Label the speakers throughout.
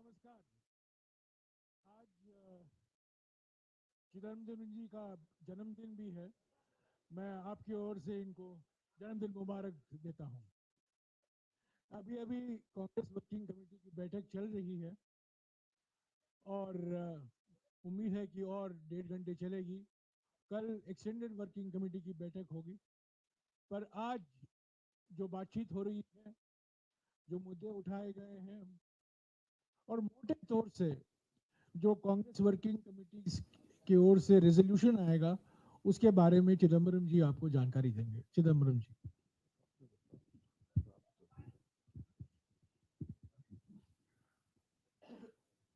Speaker 1: नमस्कार। आज चिदम्बरम जी का जन्मदिन भी है। मैं आपकी ओर से इनको जन्मदिन मुबारक देता हूं। अभी अभी कांग्रेस वर्किंग कमेटी की बैठक चल रही है और उम्मीद है कि और 1.5 घंटे चलेगी। कल एक्सटेंडेड वर्किंग कमेटी की बैठक होगी, पर आज जो बातचीत हो रही है, जो मुद्दे उठाए गए हैं और मोटे तौर से जो कांग्रेस वर्किंग कमेटी की ओर से रेजोल्यूशन आएगा, उसके बारे में चिदम्बरम जी आपको जानकारी देंगे। चिदम्बरम जी।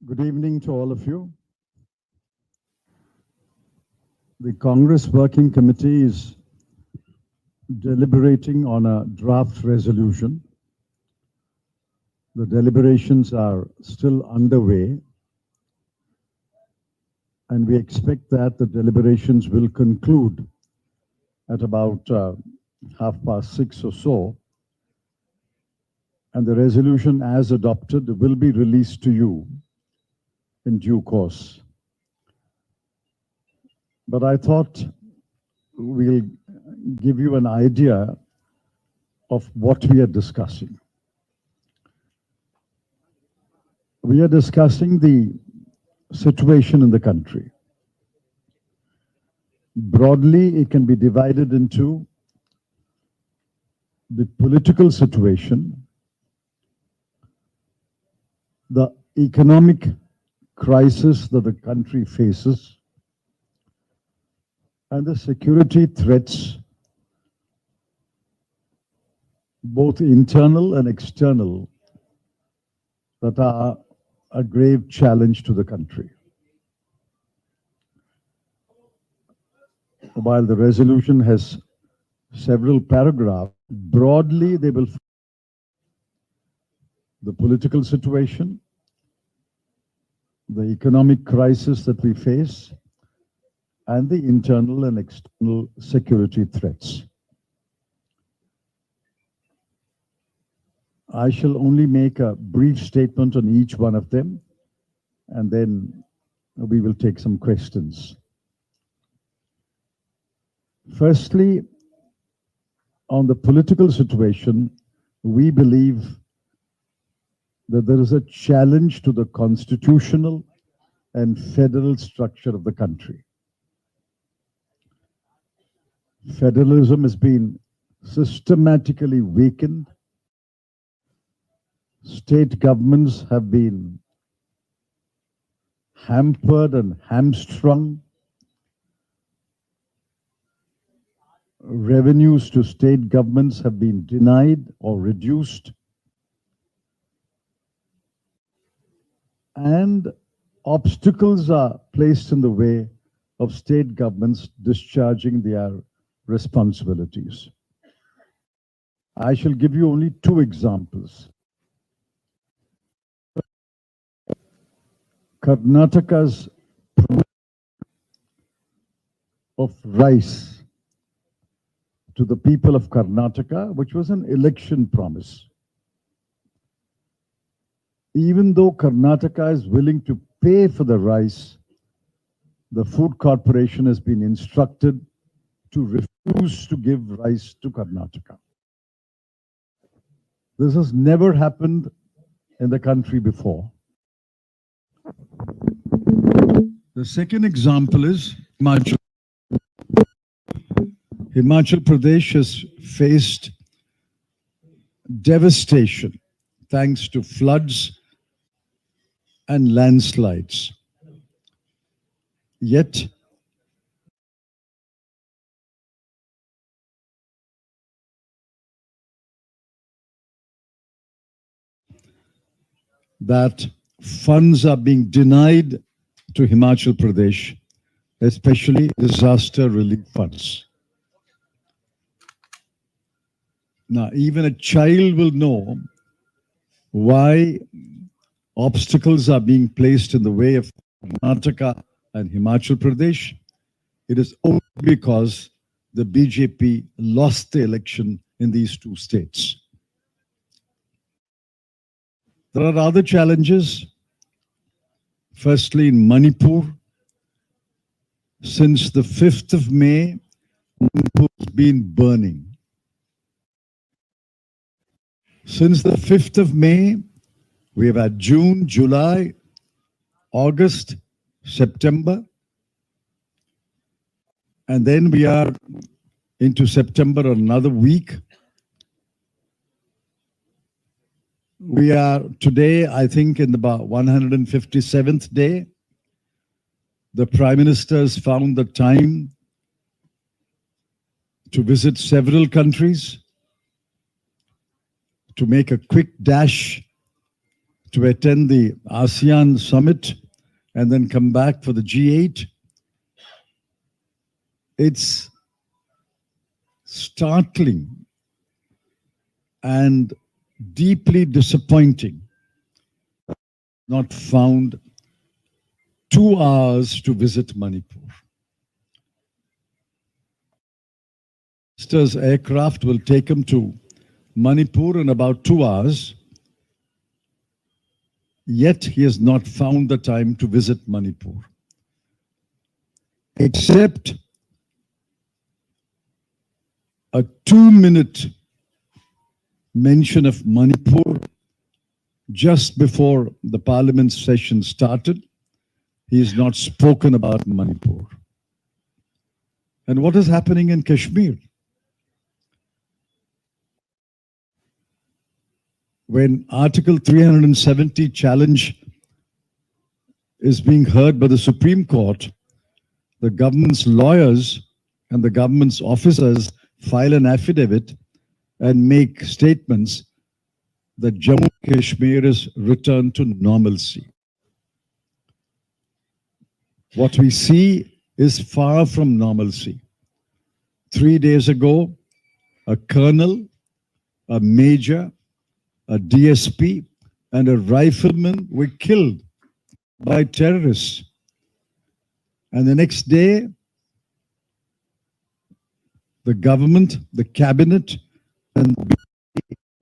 Speaker 2: Good evening to all of you. The Congress Working Committee is deliberating on a draft resolution. The deliberations are still underway, and we expect that the deliberations will conclude at about 6:30 or so, and the resolution as adopted will be released to you in due course. But I thought we'll give you an idea of what we are discussing. We are discussing the situation in the country. Broadly, it can be divided into the political situation, the economic crisis that the country faces, and the security threats, both internal and external, that are a grave challenge to the country. While the resolution has several paragraphs, broadly they will the political situation, the economic crisis that we face, and the internal and external security threats. I shall only make a brief statement on each one of them, and then we will take some questions. Firstly, on the political situation, we believe that there is a challenge to the constitutional and federal structure of the country. Federalism has been systematically weakened. State governments have been hampered and hamstrung. Revenues to state governments have been denied or reduced. And obstacles are placed in the way of state governments discharging their responsibilities. I shall give you only two examples. Karnataka's of rice to the people of Karnataka, which was an election promise. Even though Karnataka is willing to pay for the rice, the Food Corporation has been instructed to refuse to give rice to Karnataka. This has never happened in the country before. The second example is Himachal. Himachal Pradesh has faced devastation thanks to floods and landslides. Yet, that funds are being denied to Himachal Pradesh, especially disaster relief funds. Now, even a child will know why obstacles are being placed in the way of Karnataka and Himachal Pradesh. It is only because the BJP lost the election in these two states. There are other challenges Firstly, in Manipur, since the 5th of May, Manipur has been burning. Since the 5th of May, we have had June, July, August, September, and then we are into September another week. We are today, I think, in about 157th day. The Prime Minister has found the time to visit several countries, to make a quick dash to attend the ASEAN summit and then come back for the G8. It's startling and deeply disappointing not found 2 hours to visit Manipur. Minister's aircraft will take him to Manipur in about 2 hours, yet he has not found the time to visit Manipur. Except a 2-minute mention of Manipur just before the parliament session started, he has not spoken about Manipur. And what is happening in Kashmir? When Article 370 challenge is being heard by the Supreme Court, the government's lawyers and the government's officers file an affidavit and make statements that Jammu and Kashmir is returned to normalcy. What we see is far from normalcy. 3 days ago, a colonel, a major, a DSP, and a rifleman were killed by terrorists. And the next day, the government, the cabinet, and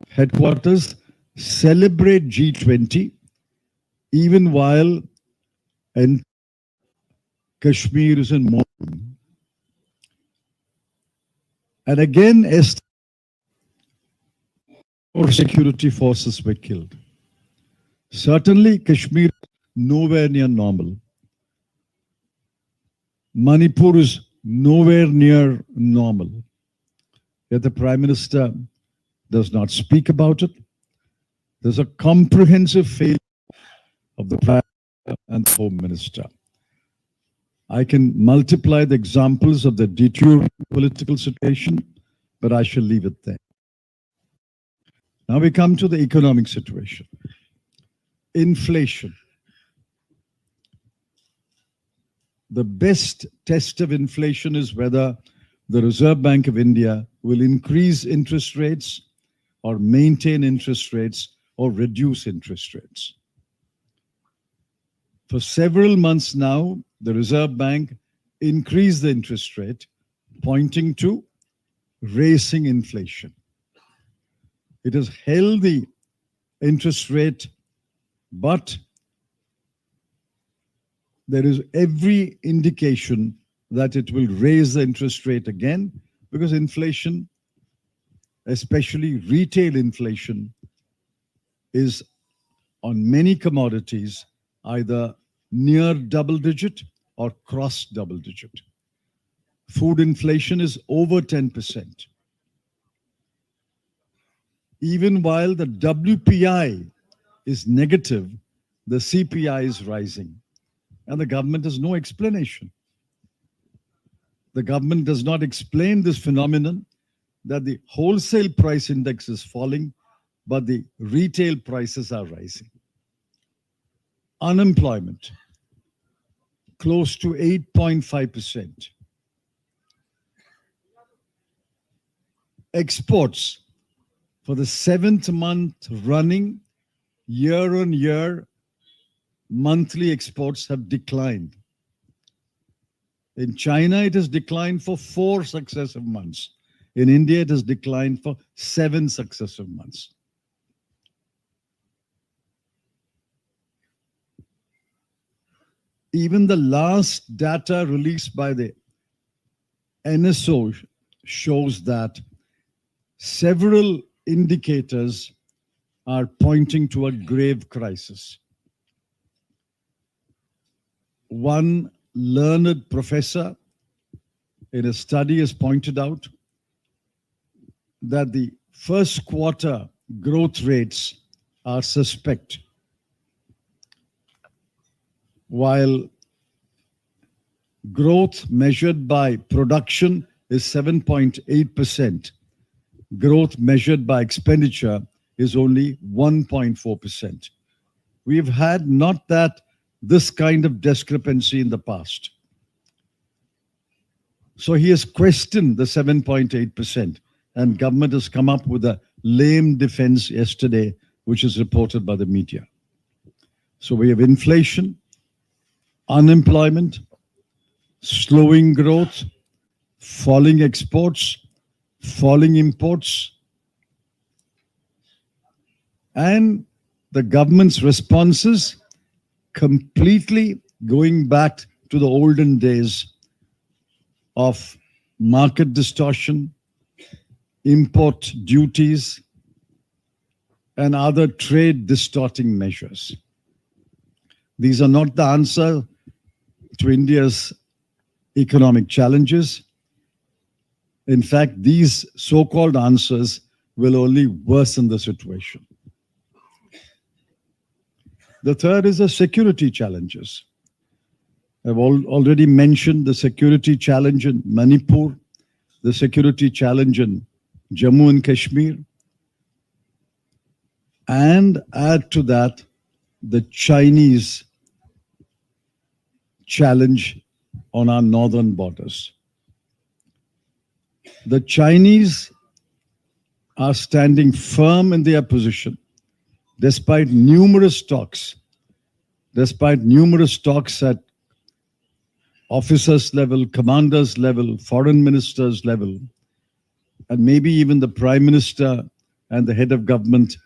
Speaker 2: headquarters celebrate G20 even while in Kashmir is in mourning. And again, more security forces were killed. Certainly, Kashmir is nowhere near normal. Manipur is nowhere near normal. Yet the Prime Minister does not speak about it. There's a comprehensive failure of the Prime Minister and the Home Minister. I can multiply the examples of the deteriorating political situation, but I shall leave it there. Now we come to the economic situation. Inflation. The best test of inflation is whether the Reserve Bank of India will increase interest rates or maintain interest rates or reduce interest rates. For several months now, the Reserve Bank increased the interest rate, pointing to racing inflation. It has held the interest rate, but there is every indication that it will raise the interest rate again because inflation, especially retail inflation, is on many commodities either near double digit or cross double digit. Food inflation is over 10%. Even while the WPI is negative, the CPI is rising. And the government has no explanation. The government does not explain this phenomenon that the wholesale price index is falling, but the retail prices are rising. Unemployment, close to 8.5%. Exports, for the 7th month running, year on year, monthly exports have declined. In China, it has declined for 4 successive months. In India, it has declined for 7 successive months. Even the last data released by the NSO shows that several indicators are pointing to a grave crisis. One learned professor in a study has pointed out that the first quarter growth rates are suspect, while growth measured by production is 7.8%. Growth measured by expenditure is only 1.4%. We've had not this kind of discrepancy in the past. So he has questioned the 7.8%, and government has come up with a lame defense yesterday, which is reported by the media. So we have inflation, unemployment, slowing growth, falling exports, falling imports, and the government's responses completely going back to the olden days of market distortion, import duties, and other trade distorting measures. These are not the answer to India's economic challenges. In fact, these so-called answers will only worsen the situation. The third is the security challenges. I've already mentioned the security challenge in Manipur, the security challenge in Jammu and Kashmir, and add to that the Chinese challenge on our northern borders. The Chinese are standing firm in their position despite numerous talks at officers level, commanders level, foreign ministers level, and maybe even the prime minister and the head of government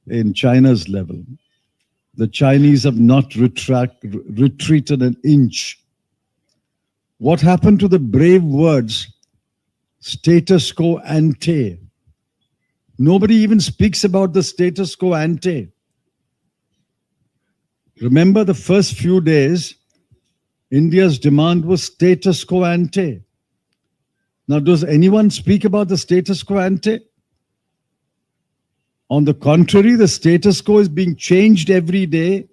Speaker 2: in China's level. The Chinese have not retreated an inch. What happened to the brave words, status quo ante? Nobody even speaks about the status quo ante. Remember the first few days, India's demand was status quo ante. Now, does anyone speak about the status quo ante? On the contrary, the status quo is being changed every day,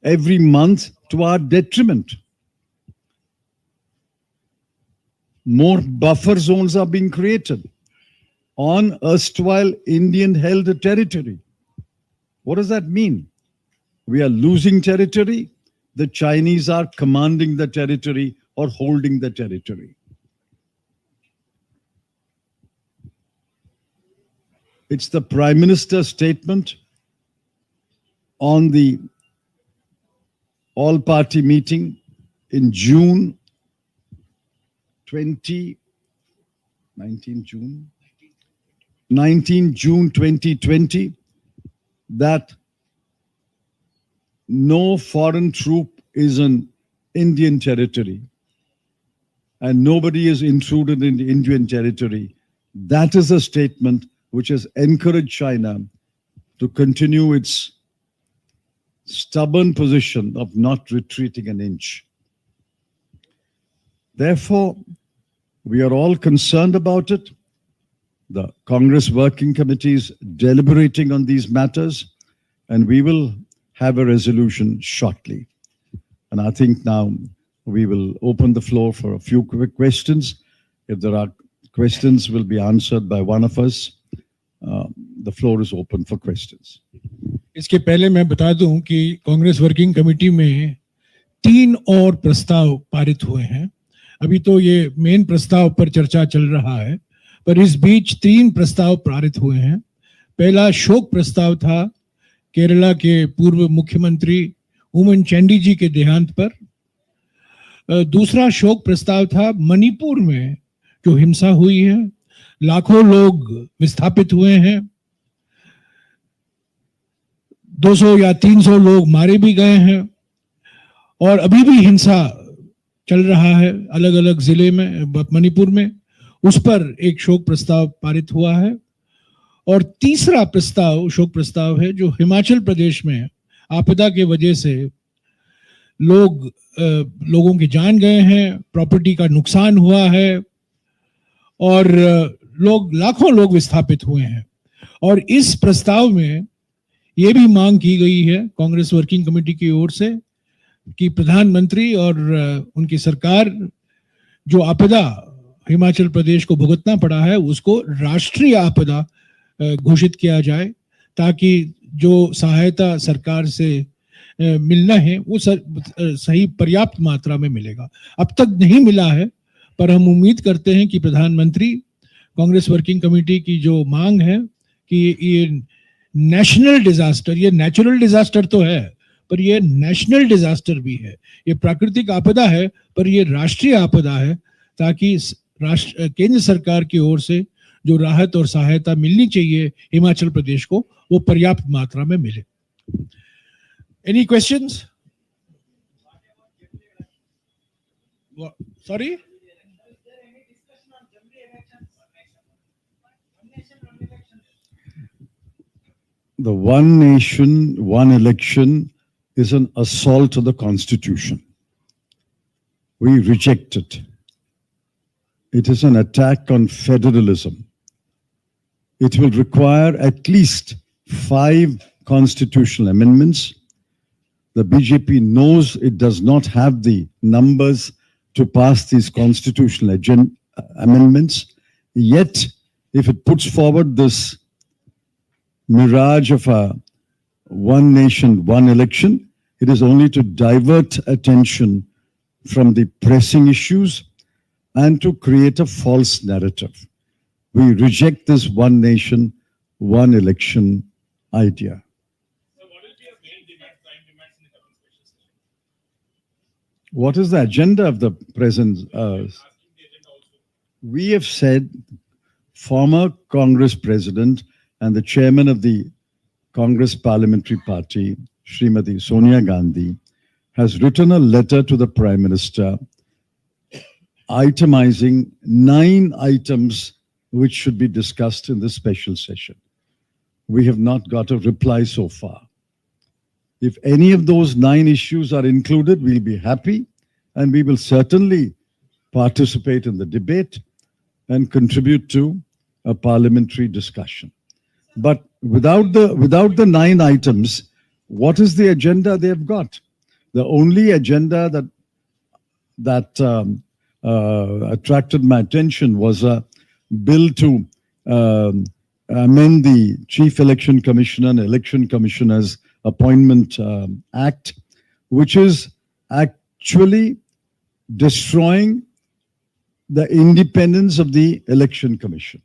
Speaker 2: every month to our detriment. More buffer zones are being created on erstwhile Indian-held territory. What does that mean? We are losing territory. The Chinese are commanding the territory or holding the territory. It's the Prime Minister's statement on the all-party meeting in June 2020 that no foreign troop is in Indian territory and nobody is intruded in Indian territory. That is a statement which has encouraged China to continue its stubborn position of not retreating an inch. Therefore, we are all concerned about it. The Congress Working Committee is deliberating on these matters, and we will have a resolution shortly. And I think now we will open the floor for a few quick questions. If there are questions, will be answered by one of us. The floor is open for questions.
Speaker 1: इसके पहले मैं बता दूं कि Congress working committee में 3 और प्रस्ताव पारित हुए हैं. अभी तो ये मेन प्रस्ताव पर चर्चा चल रहा है, पर इस बीच 3 प्रस्ताव पारित हुए हैं. पहला शोक प्रस्ताव था केरला के पूर्व मुख्यमंत्री उमन चैंडी जी के देहांत पर. दूसरा शोक प्रस्ताव था मणिपुर में जो हिंसा हुई है, लाखों लोग विस्थापित हुए हैं, 200 या 300 लोग मारे भी गए हैं,
Speaker 3: और अभी भी हिंसा चल रहा है अलग अलग जिले में, मणिपुर में, उस पर एक शोक प्रस्ताव पारित हुआ है। और तीसरा प्रस्ताव, शोक प्रस्ताव है जो हिमाचल प्रदेश में आपदा के वजह से लोगों की जान गए हैं, प्रॉपर्टी का नुकसान हुआ है और लाखों लोग विस्थापित हुए हैं। और इस प्रस्ताव में ये भी मांग की गई है कांग्रेस वर्किंग कमेटी की ओर से कि प्रधानमंत्री और उनकी सरकार जो आपदा हिमाचल प्रदेश को भुगतना पड़ा है उसको राष्ट्रीय आपदा घोषित किया जाए, ताकि जो सहायता सरकार से मिलना है वो सही पर्याप्त मात्रा में मिलेगा। अब तक नहीं मिला है, पर हम उम्मीद करते हैं कि प्रधानमंत्री, कांग्रेस वर्किंग कमेटी की जो मांग है कि ये नेशनल डिजास्टर, ये नेचुरल डिजास्टर तो है पर ये नेशनल डिजास्टर भी है, ये प्राकृतिक आपदा है पर ये राष्ट्रीय आपदा है, ताकि केंद्र सरकार की ओर से जो राहत और सहायता मिलनी चाहिए हिमाचल प्रदेश को वो पर्याप्त मात्रा में मिले। Any questions? Sorry,
Speaker 2: the one nation, one election is an assault on the Constitution. We reject it. It is an attack on federalism. It will require at least 5 constitutional amendments. The BJP knows it does not have the numbers to pass these constitutional amendments. Yet, if it puts forward this mirage of a one nation, one election, it is only to divert attention from the pressing issues and to create a false narrative. We reject this one nation, one election idea.
Speaker 4: So what will be your main demand, prime demands in the coming special session?
Speaker 2: What is the agenda of the present? We have said former Congress President and the chairman of the Congress Parliamentary Party, Srimati Soniya Gandhi, has written a letter to the Prime Minister itemizing 9 items which should be discussed in this special session. We have not got a reply so far. If any of those 9 issues are included, we'll be happy, and we will certainly participate in the debate and contribute to a parliamentary discussion. But without the 9 items, what is the agenda they've got? The only agenda that attracted my attention was a bill to amend the Chief Election Commissioner and Election Commissioners Appointment Act, which is actually destroying the independence of the Election Commission.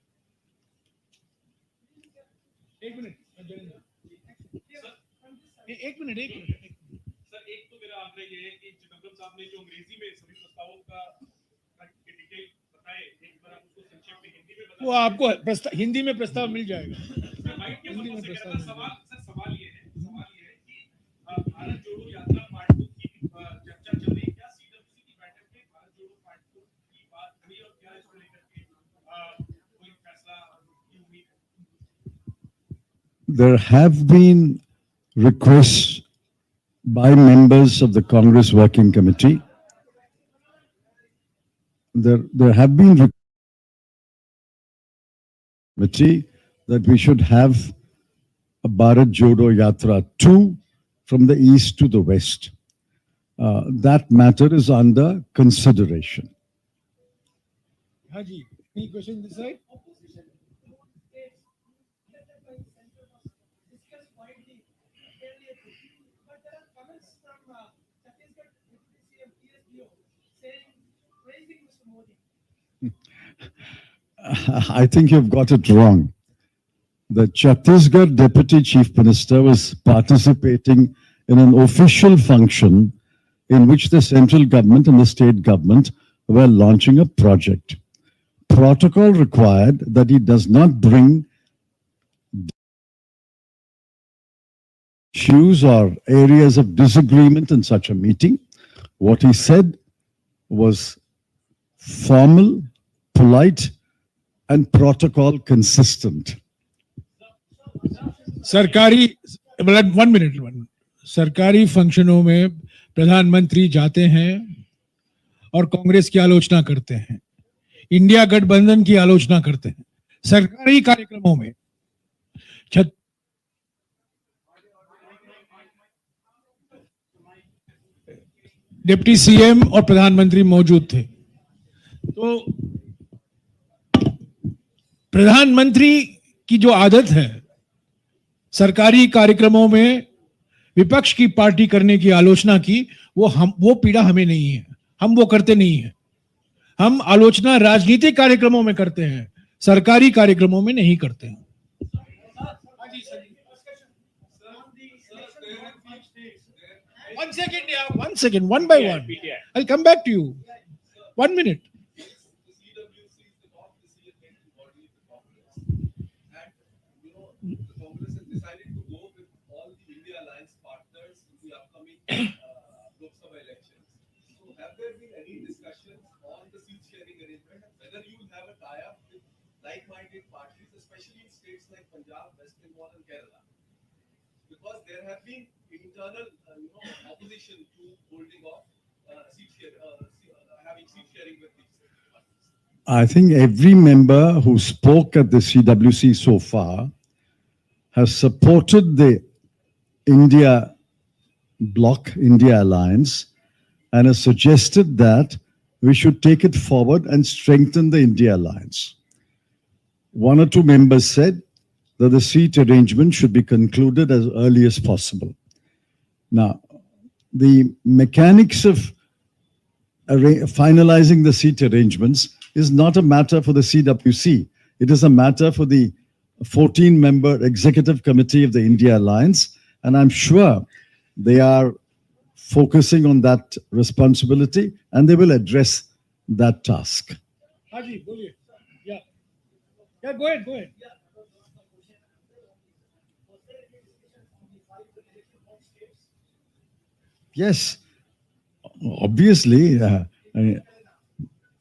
Speaker 3: एक minute
Speaker 4: sir, एक तो मेरा आग्रह ये है कि चिदम्बरम साहब ने जो अंग्रेजी में सभी प्रस्तावों का डिटेल बताए, एक बार आप उसको संक्षेप में हिंदी में बताएं।
Speaker 3: वो आपको हिंदी में प्रस्ताव मिल जाएगा।
Speaker 4: हिंदी में प्रस्ताव। सवाल ये है कि भारत जोड़ो यात्रा पार्ट 2 की चर्चा चल रही है, क्या सीडब्ल्यूसी की बैठक में भारत जोड़ो पार्ट 2 की बात हुई और क्या इसको लेकर के कोई फैसला की उम्मीद है?
Speaker 2: There have been requests by members of the Congress Working Committee. There have been requests that we should have a Bharat Jodo Yatra 2 from the east to the west. That matter is under consideration.
Speaker 3: Haji, any question this side?
Speaker 2: I think you've got it wrong. The Chhattisgarh Deputy Chief Minister was participating in an official function in which the central government and the state government were launching a project. Protocol required that he does not bring issues or areas of disagreement in such a meeting. What he said was formal, polite, and protocol consistent.
Speaker 3: सरकारी 1 minute सरकारी फंक्शनों में प्रधानमंत्री जाते हैं और कांग्रेस की आलोचना करते हैं, इंडिया गठबंधन की आलोचना करते हैं सरकारी कार्यक्रमों में। डिप्टी सीएम और प्रधानमंत्री मौजूद थे। तो प्रधानमंत्री की जो आदत है सरकारी कार्यक्रमों में विपक्ष की पार्टी करने की आलोचना की, वो पीड़ा हमें नहीं है, हम वो करते नहीं है। हम आलोचना राजनीतिक कार्यक्रमों में करते हैं, सरकारी कार्यक्रमों में नहीं करते हैं। One second, one by one. I'll come back to you. 1 minute.
Speaker 5: Lok Sabha elections. So, have there been any discussions on the seat sharing arrangement and whether you will have a tie-up with like-minded parties, especially in states like Punjab, West Bengal, and Kerala? Because there have been internal, opposition to holding off having seat sharing with these parties.
Speaker 2: I think every member who spoke at the CWC so far has supported the India Bloc, India Alliance, and has suggested that we should take it forward and strengthen the India Alliance. 1 or 2 members said that the seat arrangement should be concluded as early as possible. Now, the mechanics of finalizing the seat arrangements is not a matter for the CWC. It is a matter for the 14-member executive committee of the India Alliance, and I'm sure they are focusing on that responsibility and they will address that task.
Speaker 3: Haji, yeah. Yeah, go ahead.
Speaker 2: Yes, obviously.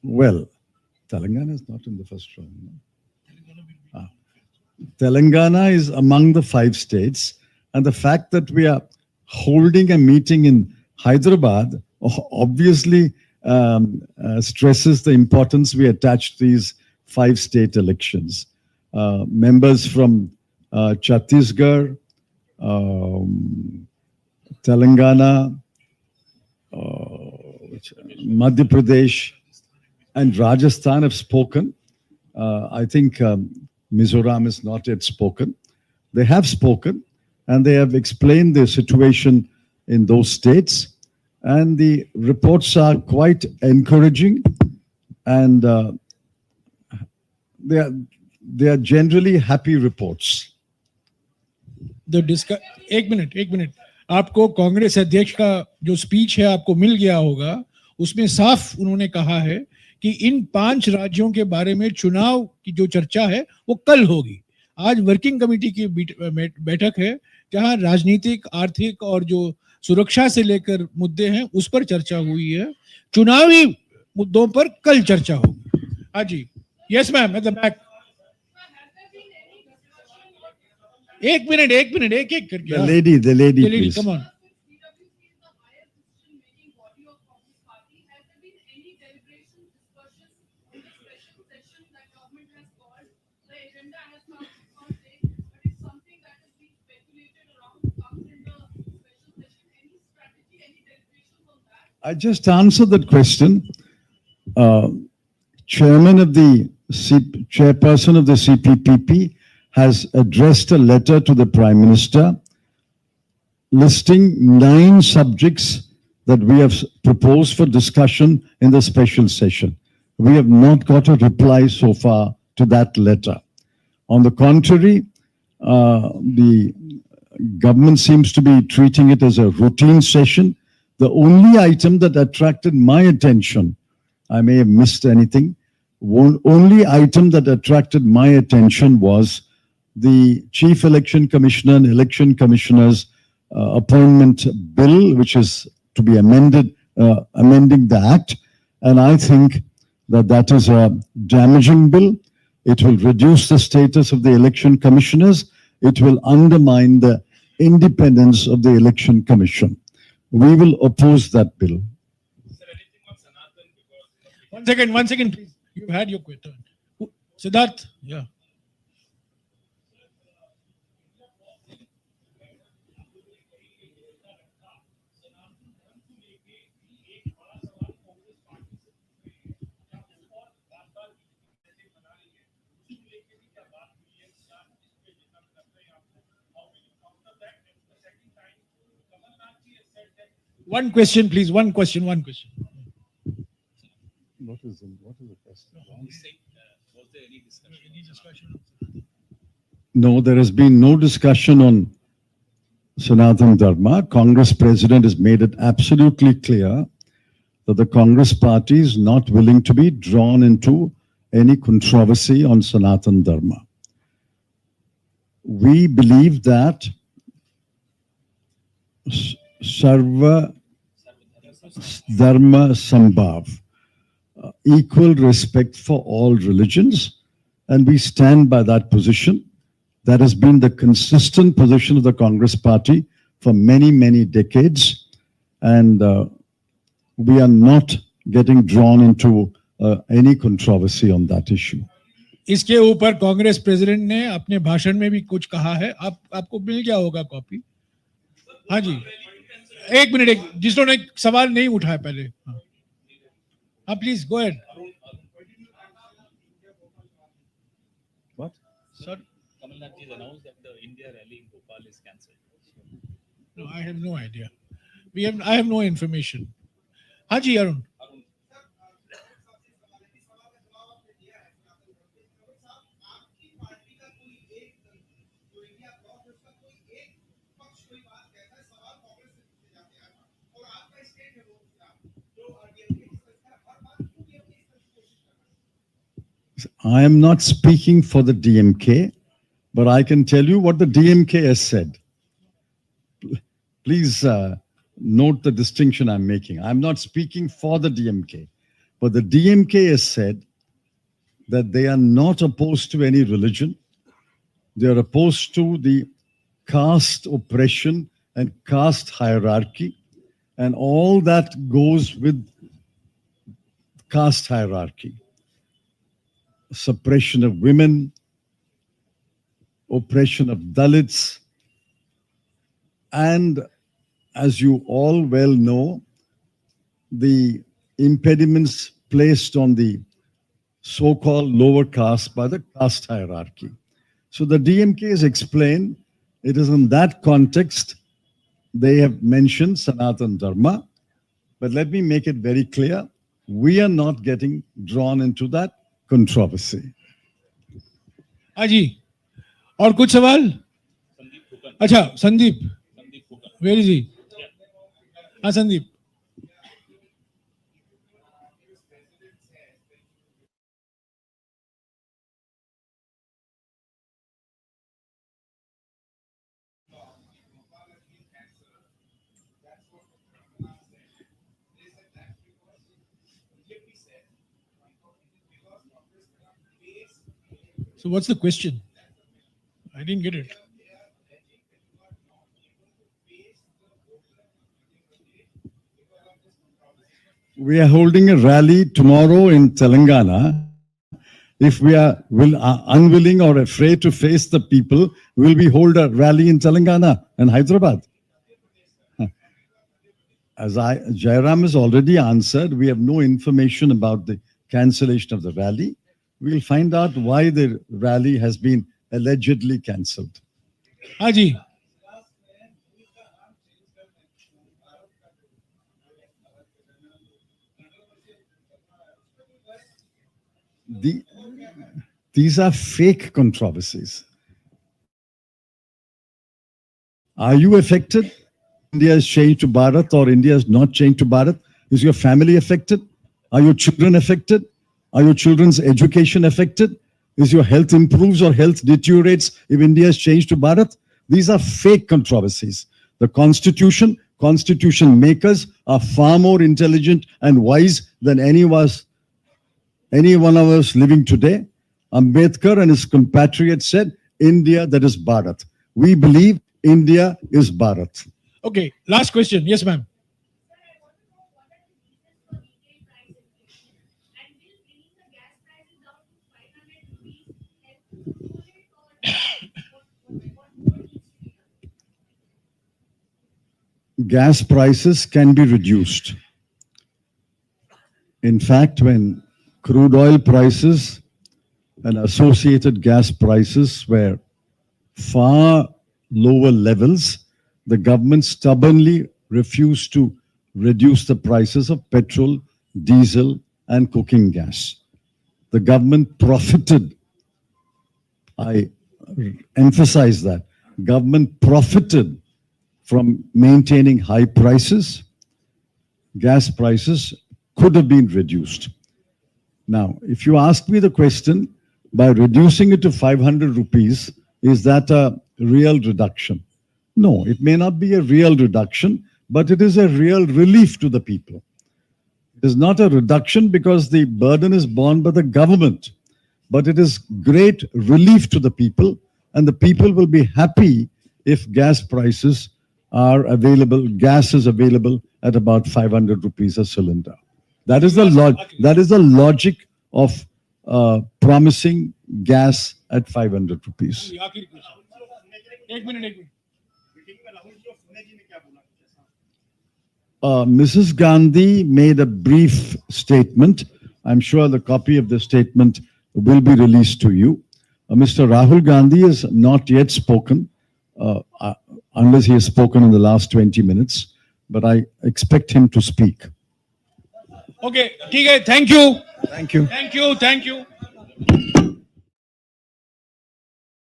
Speaker 2: Well, Telangana is not in the first round. No? Telangana is among the 5 states, and the fact that we are holding a meeting in Hyderabad obviously stresses the importance we attach to these 5 state elections. Members from Chhattisgarh, Telangana, Madhya Pradesh, and Rajasthan have spoken. I think Mizoram has not yet spoken. They have spoken, and they have explained the situation in those states. And the reports are quite encouraging, and they are generally happy reports.
Speaker 3: एक minute आपको कांग्रेस अध्यक्ष का जो speech है आपको मिल गया होगा, उसमें साफ उन्होंने कहा है कि इन 5 राज्यों के बारे में चुनाव की जो चर्चा है वो कल होगी। आज वर्किंग कमेटी की बैठक है जहां राजनीतिक, आर्थिक और जो सुरक्षा से लेकर मुद्दे हैं उस पर चर्चा हुई है। चुनावी मुद्दों पर कल चर्चा होगी। हाँ जी, yes ma'am, at the back. एक मिनट एक करके।
Speaker 2: The lady, please.
Speaker 3: Come on.
Speaker 2: I just answered that question. Chairperson of the CPPP has addressed a letter to the Prime Minister listing 9 subjects that we have proposed for discussion in the special session. We have not got a reply so far to that letter. On the contrary, the government seems to be treating it as a routine session. The only item that attracted my attention, I may have missed anything, only item that attracted my attention was the Chief Election Commissioner and Election Commissioner's appointment bill, which is to be amended amending the act. And I think that that is a damaging bill. It will reduce the status of the election commissioners. It will undermine the independence of the election commission. We will oppose that bill.
Speaker 4: Sir, anything on Sanatan? Because
Speaker 3: 1 second, please. You had your question. Siddharth, yeah. One question, please. One question.
Speaker 2: What is the question?
Speaker 4: was there any discussion?
Speaker 2: No, there has been no discussion on Sanatan Dharma. Congress president has made it absolutely clear that the Congress party is not willing to be drawn into any controversy on Sanatan Dharma. We believe that Sarva Dharma Sambhav, equal respect for all religions, and we stand by that position. That has been the consistent position of the Congress party for many, many decades, and we are not getting drawn into any controversy on that issue.
Speaker 3: इसके ऊपर Congress president ने अपने भाषण में भी कुछ कहा है. आपको मिल गया होगा कॉपी. हाँ जी, एक मिनट, जिसने सवाल नहीं उठाया पहले. हाँ please go ahead.
Speaker 2: What?
Speaker 3: Sir,
Speaker 6: Kamal Nath has announced that the India rally in Bhopal is cancelled.
Speaker 3: no, I have no idea. I have no information. हाँ जी Arun.
Speaker 2: I am not speaking for the DMK, but I can tell you what the DMK has said. Please note the distinction I'm making. I'm not speaking for the DMK, but the DMK has said that they are not opposed to any religion. They are opposed to the caste oppression and caste hierarchy and all that goes with caste hierarchy. Suppression of women, oppression of Dalits, and as you all well know, the impediments placed on the so-called lower caste by the caste hierarchy. So the DMK has explained, it is in that context they have mentioned Sanatan Dharma, but let me make it very clear, we are not getting drawn into that controversy.
Speaker 3: हाँ जी, और कुछ सवाल? अच्छा, Sandeep. Where is he? हाँ Sandeep. So what's the question? I didn't get it.
Speaker 2: We are holding a rally tomorrow in Telangana. If we are unwilling or afraid to face the people, will we hold a rally in Telangana and Hyderabad? As Jairam has already answered, we have no information about the cancellation of the rally. We'll find out why the rally has been allegedly cancelled.
Speaker 3: हाँ जी.
Speaker 2: These are fake controversies. Are you affected? India has changed to Bharat or India has not changed to Bharat? Is your family affected? Are your children affected? Are your children's education affected? Is your health improves or health deteriorates if India has changed to Bharat? These are fake controversies. The Constitution constitution makers are far more intelligent and wise than any one of us living today. Ambedkar and his compatriots said, India, that is Bharat. We believe India is Bharat.
Speaker 3: Okay, last question. Yes, ma'am.
Speaker 2: Gas prices can be reduced. In fact, when crude oil prices and associated gas prices were far lower levels, the government stubbornly refused to reduce the prices of petrol, diesel, and cooking gas. The government profited. I emphasize that. Government profited from maintaining high prices. Gas prices could have been reduced. Now, if you ask me the question, by reducing it to 500 rupees, is that a real reduction? No, it may not be a real reduction, but it is a real relief to the people. It is not a reduction because the burden is borne by the government, but it is great relief to the people, and the people will be happy if gas prices are available, gas is available at about 500 rupees a cylinder. That is the logic of promising gas at 500 rupees. Mrs. Gandhi made a brief statement. I'm sure the copy of the statement will be released to you. Mr. Rahul Gandhi has not yet spoken, unless he has spoken in the last 20 minutes, but I expect him to speak.
Speaker 3: Okay, ठीक है, thank you.
Speaker 2: Thank you.
Speaker 3: Thank you, thank you.